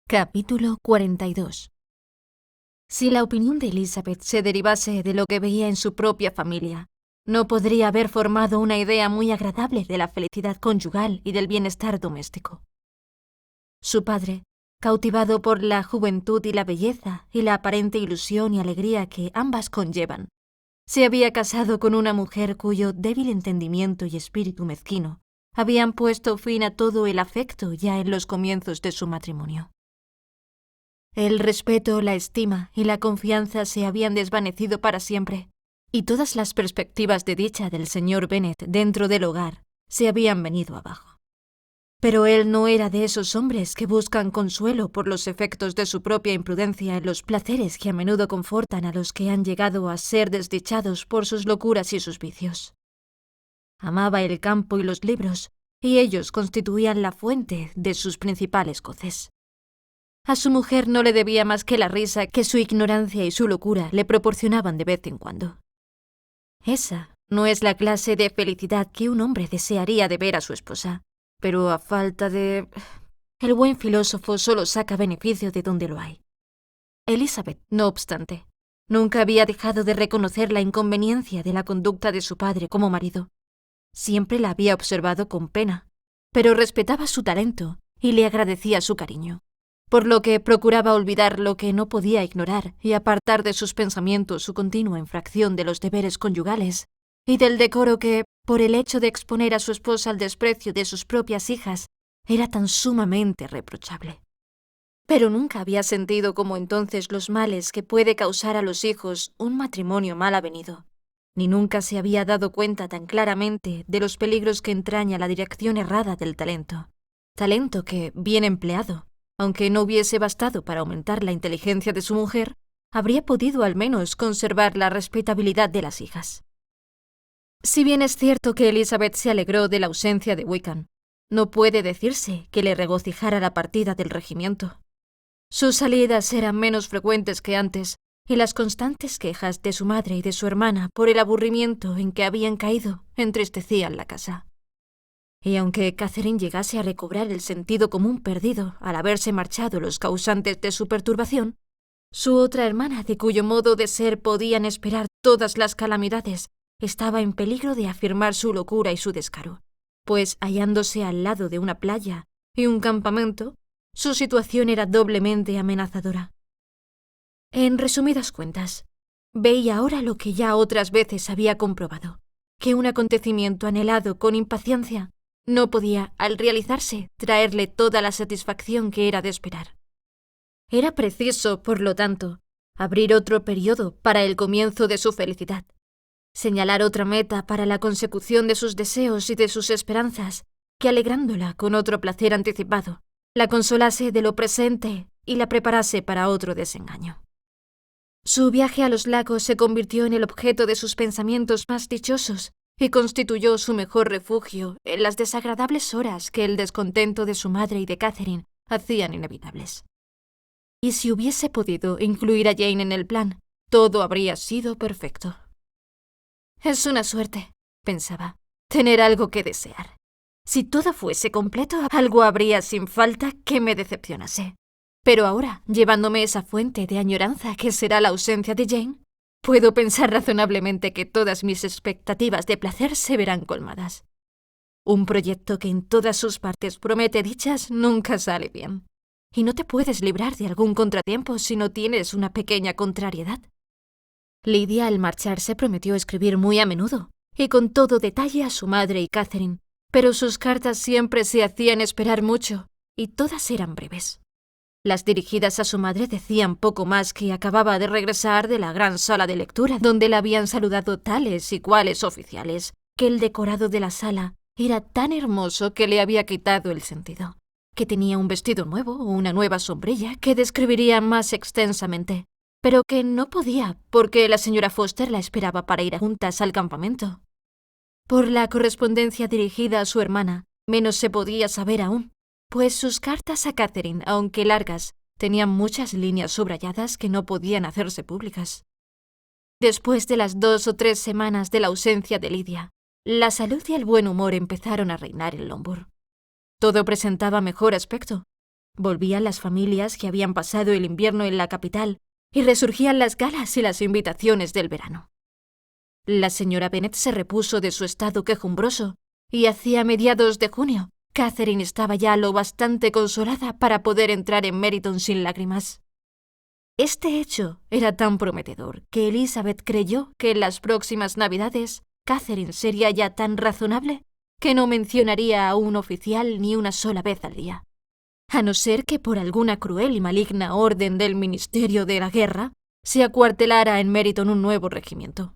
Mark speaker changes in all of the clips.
Speaker 1: Capítulo 42. Si la opinión de Elizabeth se derivase de lo que veía en su propia familia, no podría haber formado una idea muy agradable de la felicidad conyugal y del bienestar doméstico. Su padre, cautivado por la juventud y la belleza y la aparente ilusión y alegría que ambas conllevan, se había casado con una mujer cuyo débil entendimiento y espíritu mezquino habían puesto fin a todo el afecto ya en los comienzos de su matrimonio. El respeto, la estima y la confianza se habían desvanecido para siempre, y todas las perspectivas de dicha del señor Bennet dentro del hogar se habían venido abajo. Pero él no era de esos hombres que buscan consuelo por los efectos de su propia imprudencia en los placeres que a menudo confortan a los que han llegado a ser desdichados por sus locuras y sus vicios. Amaba el campo y los libros, y ellos constituían la fuente de sus principales goces. A su mujer no le debía más que la risa que su ignorancia y su locura le proporcionaban de vez en cuando. Esa no es la clase de felicidad que un hombre desearía de ver a su esposa, pero a falta de... El buen filósofo solo saca beneficio de donde lo hay. Elizabeth, no obstante, nunca había dejado de reconocer la inconveniencia de la conducta de su padre como marido. Siempre la había observado con pena, pero respetaba su talento y le agradecía su cariño, por lo que procuraba olvidar lo que no podía ignorar y apartar de sus pensamientos su continua infracción de los deberes conyugales y del decoro que, por el hecho de exponer a su esposa al desprecio de sus propias hijas, era tan sumamente reprochable. Pero nunca había sentido como entonces los males que puede causar a los hijos un matrimonio mal avenido, ni nunca se había dado cuenta tan claramente de los peligros que entraña la dirección errada del talento que, bien empleado, aunque no hubiese bastado para aumentar la inteligencia de su mujer, habría podido al menos conservar la respetabilidad de las hijas. Si bien es cierto que Elizabeth se alegró de la ausencia de Wickham, no puede decirse que le regocijara la partida del regimiento. Sus salidas eran menos frecuentes que antes, y las constantes quejas de su madre y de su hermana por el aburrimiento en que habían caído entristecían la casa. Y aunque Catherine llegase a recobrar el sentido común perdido al haberse marchado los causantes de su perturbación, su otra hermana, de cuyo modo de ser podían esperar todas las calamidades, estaba en peligro de afirmar su locura y su descaro, pues hallándose al lado de una playa y un campamento, su situación era doblemente amenazadora. En resumidas cuentas, veía ahora lo que ya otras veces había comprobado, que un acontecimiento anhelado con impaciencia no podía, al realizarse, traerle toda la satisfacción que era de esperar. Era preciso, por lo tanto, abrir otro periodo para el comienzo de su felicidad, señalar otra meta para la consecución de sus deseos y de sus esperanzas, que alegrándola con otro placer anticipado, la consolase de lo presente y la preparase para otro desengaño. Su viaje a los lagos se convirtió en el objeto de sus pensamientos más dichosos y constituyó su mejor refugio en las desagradables horas que el descontento de su madre y de Catherine hacían inevitables. Y si hubiese podido incluir a Jane en el plan, todo habría sido perfecto. Es una suerte, pensaba, tener algo que desear. Si todo fuese completo, algo habría sin falta que me decepcionase. Pero ahora, llevándome esa fuente de añoranza que será la ausencia de Jane, puedo pensar razonablemente que todas mis expectativas de placer se verán colmadas. Un proyecto que en todas sus partes promete dichas nunca sale bien, y no te puedes librar de algún contratiempo si no tienes una pequeña contrariedad. Lydia al marcharse prometió escribir muy a menudo, y con todo detalle a su madre y Catherine, pero sus cartas siempre se hacían esperar mucho, y todas eran breves. Las dirigidas a su madre decían poco más que acababa de regresar de la gran sala de lectura, donde la habían saludado tales y cuales oficiales, que el decorado de la sala era tan hermoso que le había quitado el sentido, que tenía un vestido nuevo o una nueva sombrilla que describiría más extensamente, pero que no podía porque la señora Foster la esperaba para ir juntas al campamento. Por la correspondencia dirigida a su hermana, menos se podía saber aún, pues sus cartas a Catherine, aunque largas, tenían muchas líneas subrayadas que no podían hacerse públicas. Después de las 2 o 3 semanas de la ausencia de Lydia, la salud y el buen humor empezaron a reinar en Longbourn. Todo presentaba mejor aspecto, Volvían las familias que habían pasado el invierno en la capital y resurgían las galas y las invitaciones del verano. La señora Bennet se repuso de su estado quejumbroso y hacia mediados de junio Catherine estaba ya lo bastante consolada para poder entrar en Meryton sin lágrimas. Este hecho era tan prometedor que Elizabeth creyó que en las próximas Navidades Catherine sería ya tan razonable que no mencionaría a un oficial ni una sola vez al día, a no ser que por alguna cruel y maligna orden del Ministerio de la Guerra se acuartelara en Meryton un nuevo regimiento.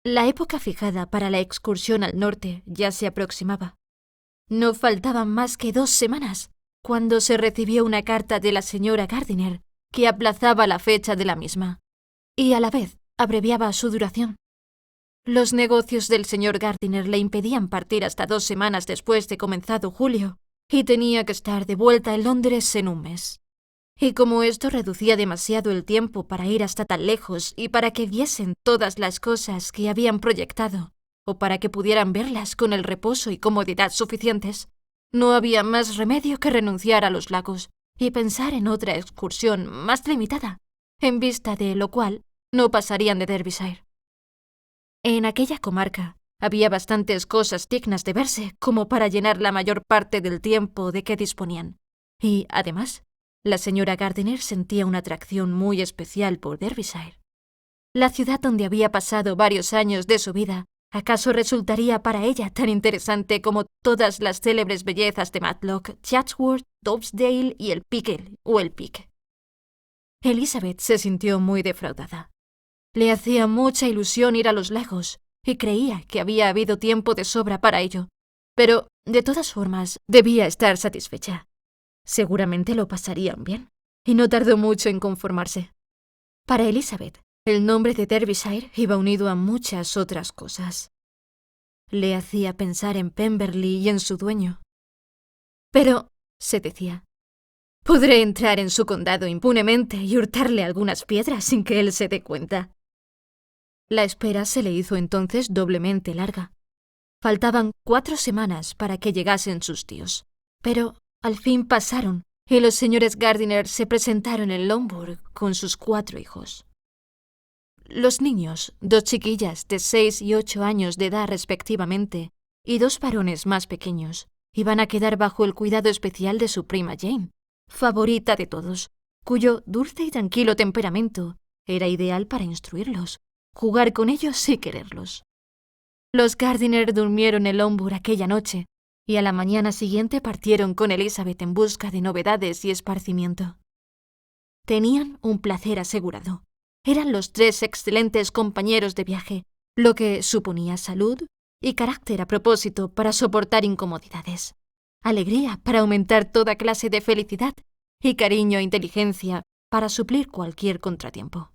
Speaker 1: La época fijada para la excursión al norte ya se aproximaba. No faltaban más que 2 semanas cuando se recibió una carta de la señora Gardiner que aplazaba la fecha de la misma y a la vez abreviaba su duración. Los negocios del señor Gardiner le impedían partir hasta 2 semanas después de comenzado julio y tenía que estar de vuelta en Londres en un mes. Y como esto reducía demasiado el tiempo para ir hasta tan lejos y para que viesen todas las cosas que habían proyectado, o para que pudieran verlas con el reposo y comodidad suficientes, no había más remedio que renunciar a los lagos y pensar en otra excursión más limitada, en vista de lo cual no pasarían de Derbyshire. En aquella comarca había bastantes cosas dignas de verse como para llenar la mayor parte del tiempo de que disponían, y, además, la señora Gardiner sentía una atracción muy especial por Derbyshire. La ciudad donde había pasado varios años de su vida ¿acaso resultaría para ella tan interesante como todas las célebres bellezas de Matlock, Chatsworth, Dobbsdale y el Pickle o el Pick? Elizabeth se sintió muy defraudada. Le hacía mucha ilusión ir a los lagos y creía que había habido tiempo de sobra para ello, pero, de todas formas, debía estar satisfecha. Seguramente lo pasarían bien, y no tardó mucho en conformarse. Para Elizabeth, el nombre de Derbyshire iba unido a muchas otras cosas. Le hacía pensar en Pemberley y en su dueño. Pero, se decía, podré entrar en su condado impunemente y hurtarle algunas piedras sin que él se dé cuenta. La espera se le hizo entonces doblemente larga. Faltaban 4 semanas para que llegasen sus tíos, pero al fin pasaron y los señores Gardiner se presentaron en Longbourn con sus 4 hijos. Los niños, 2 chiquillas de 6 y 8 años de edad respectivamente, y 2 varones más pequeños, iban a quedar bajo el cuidado especial de su prima Jane, favorita de todos, cuyo dulce y tranquilo temperamento era ideal para instruirlos, jugar con ellos y quererlos. Los Gardiner durmieron en Longbourn aquella noche, y a la mañana siguiente partieron con Elizabeth en busca de novedades y esparcimiento. Tenían un placer asegurado. Eran los 3 excelentes compañeros de viaje, lo que suponía salud y carácter a propósito para soportar incomodidades, alegría para aumentar toda clase de felicidad y cariño e inteligencia para suplir cualquier contratiempo.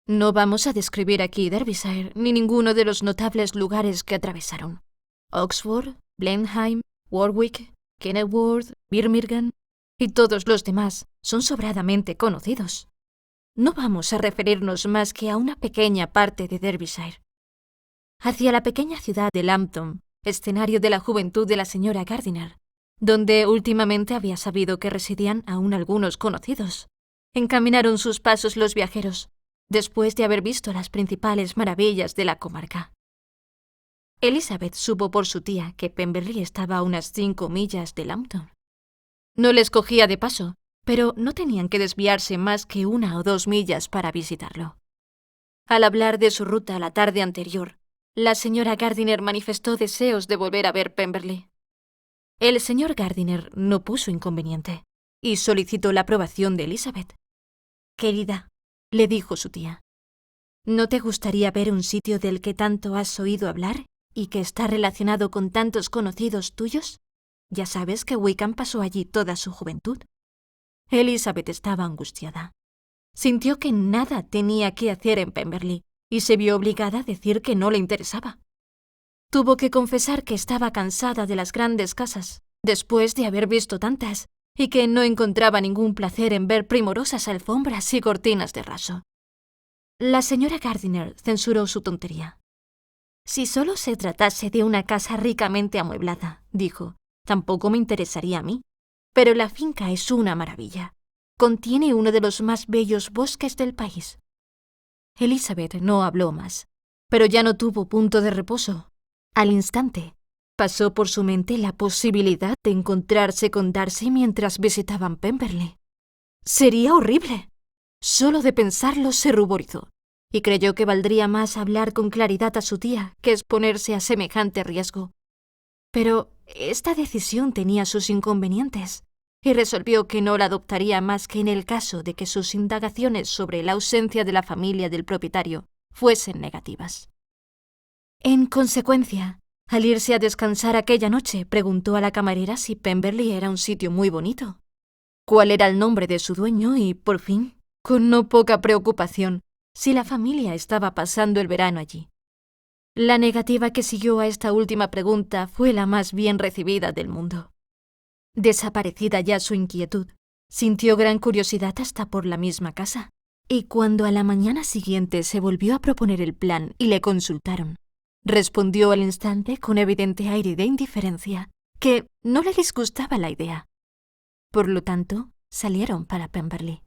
Speaker 1: No vamos a describir aquí Derbyshire ni ninguno de los notables lugares que atravesaron. Oxford, Blenheim, Warwick, Kenilworth, Birmingham y todos los demás son sobradamente conocidos. No vamos a referirnos más que a una pequeña parte de Derbyshire. Hacia la pequeña ciudad de Lambton, escenario de la juventud de la señora Gardiner, donde últimamente había sabido que residían aún algunos conocidos, encaminaron sus pasos los viajeros, después de haber visto las principales maravillas de la comarca. Elizabeth supo por su tía que Pemberley estaba a unas 5 millas de Lambton. No les cogía de paso, pero no tenían que desviarse más que 1 o 2 millas para visitarlo. Al hablar de su ruta la tarde anterior, la señora Gardiner manifestó deseos de volver a ver Pemberley. El señor Gardiner no puso inconveniente y solicitó la aprobación de Elizabeth. «Querida», le dijo su tía, ¿no te gustaría ver un sitio del que tanto has oído hablar y que está relacionado con tantos conocidos tuyos? Ya sabes que Wickham pasó allí toda su juventud. Elizabeth estaba angustiada. Sintió que nada tenía que hacer en Pemberley y se vio obligada a decir que no le interesaba. Tuvo que confesar que estaba cansada de las grandes casas, después de haber visto tantas, y que no encontraba ningún placer en ver primorosas alfombras y cortinas de raso. La señora Gardiner censuró su tontería. «Si solo se tratase de una casa ricamente amueblada», dijo, «tampoco me interesaría a mí. pero la finca es una maravilla. Contiene uno de los más bellos bosques del país. Elizabeth no habló más, pero ya no tuvo punto de reposo. Al instante, pasó por su mente la posibilidad de encontrarse con Darcy mientras visitaban Pemberley. Sería horrible. Solo de pensarlo se ruborizó, y creyó que valdría más hablar con claridad a su tía que exponerse a semejante riesgo. Pero esta decisión tenía sus inconvenientes, y resolvió que no la adoptaría más que en el caso de que sus indagaciones sobre la ausencia de la familia del propietario fuesen negativas. En consecuencia, al irse a descansar aquella noche, preguntó a la camarera si Pemberley era un sitio muy bonito, cuál era el nombre de su dueño y, por fin, con no poca preocupación, si la familia estaba pasando el verano allí. La negativa que siguió a esta última pregunta fue la más bien recibida del mundo. Desaparecida ya su inquietud, sintió gran curiosidad hasta por la misma casa, y cuando a la mañana siguiente se volvió a proponer el plan y le consultaron, respondió al instante con evidente aire de indiferencia que no le disgustaba la idea. Por lo tanto, salieron para Pemberley.